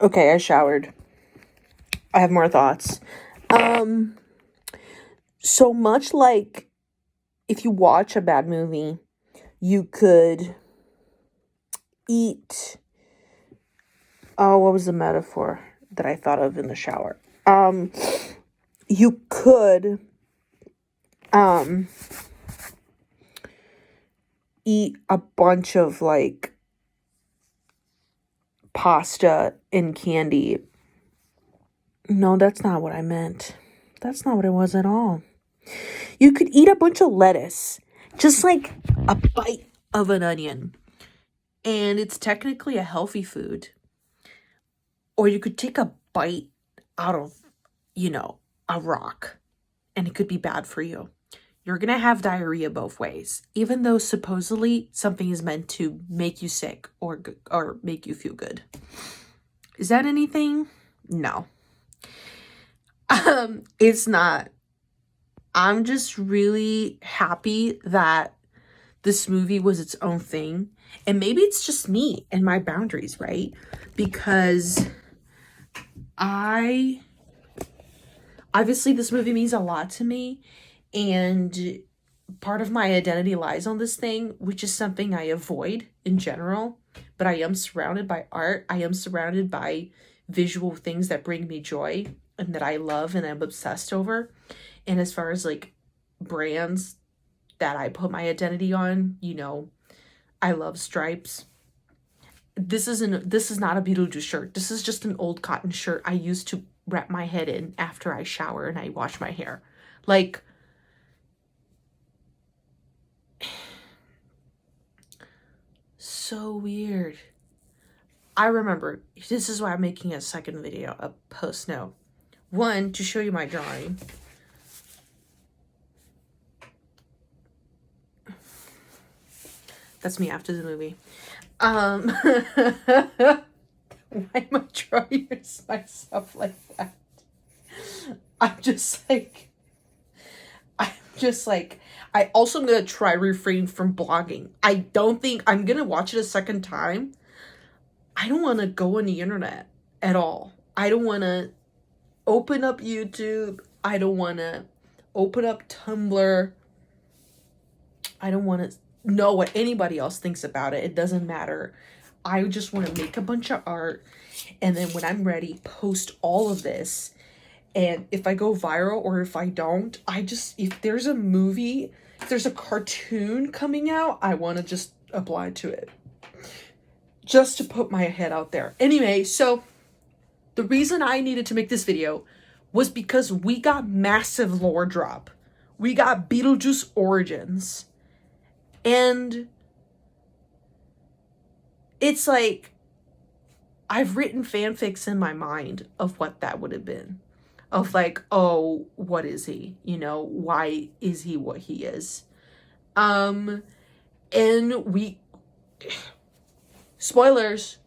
Okay, I showered. I have more thoughts. Um, so much like if you watch a bad movie, you could eat. Oh, what was the metaphor that I thought of in the shower? Um, you could um eat a bunch of like pasta and candy. No, that's not what I meant. That's not what it was at all. You could eat a bunch of lettuce, just like a bite of an onion, and it's technically a healthy food. Or you could take a bite out of, a rock, and it could be bad for you. You're going to have diarrhea both ways, even though supposedly something is meant to make you sick or make you feel good. Is that anything? No. It's not. I'm just really happy that this movie was its own thing. And maybe it's just me and my boundaries, right? Because obviously this movie means a lot to me, and part of my identity lies on this thing, which is something I avoid in general. But I am surrounded by art. I am surrounded by visual things that bring me joy and that I love and I'm obsessed over. And as far as like brands that I put my identity on, I love stripes. This is not a Beetlejuice shirt. This is just an old cotton shirt I used to wrap my head in after I shower and I wash my hair. Like, so weird. I remember, this is why I'm making a second video, a post note. One, to show you my drawing. That's me after the movie. Why am I drawing myself like that? I'm just like, I also am going to try refrain from blogging. I don't think I'm going to watch it a second time. I don't want to go on the internet at all. I don't want to open up YouTube. I don't want to open up Tumblr. I don't want to know what anybody else thinks about it. It doesn't matter. I just want to make a bunch of art, and then when I'm ready, post all of this. And if I go viral or if I don't, if there's a movie, if there's a cartoon coming out, I want to just apply to it. Just to put my head out there. Anyway, so the reason I needed to make this video was because we got massive lore drop. We got Beetlejuice Origins. And it's like, I've written fanfics in my mind of what that would have been. Of like, oh, what is he? Why is he what he is? And spoilers,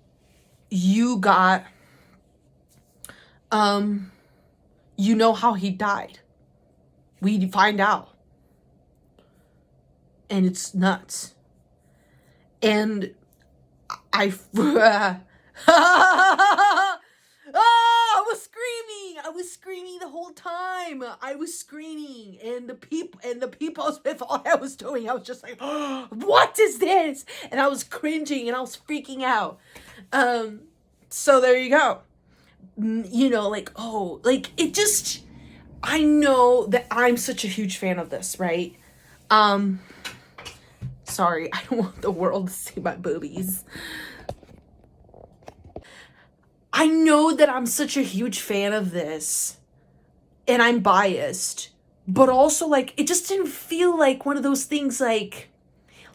you got, how he died. We find out. And it's nuts. And I was screaming the whole time. I was screaming, and the people with all I was doing, I was just like, oh, what is this? And I was cringing and I was freaking out. So there you go. I know that I'm such a huge fan of this, right? Sorry, I don't want the world to see my boobies. I know that I'm such a huge fan of this, and I'm biased, but also, like, it just didn't feel like one of those things, like,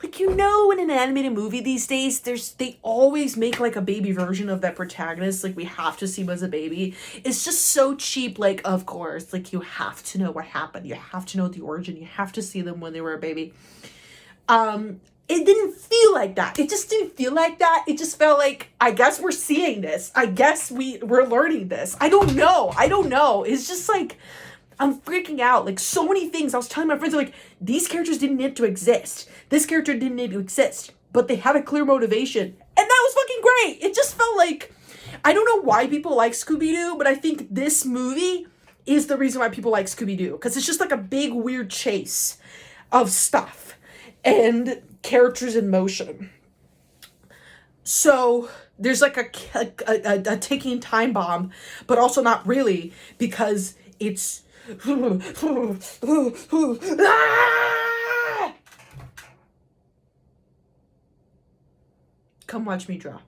in an animated movie these days, they always make, like, a baby version of that protagonist, like, we have to see him as a baby. It's just so cheap, like, of course, like, you have to know what happened, you have to know the origin, you have to see them when they were a baby. It didn't feel like that. It just didn't feel like that. It just felt like, I guess we're seeing this. I guess we're learning this. I don't know. It's just like, I'm freaking out. Like, so many things. I was telling my friends, like, these characters didn't need to exist. This character didn't need to exist. But they had a clear motivation. And that was fucking great. It just felt like, I don't know why people like Scooby-Doo, but I think this movie is the reason why people like Scooby-Doo. Because it's just like a big, weird chase of stuff and characters in motion. So there's like a ticking time bomb, but also not really, because it's come watch me draw.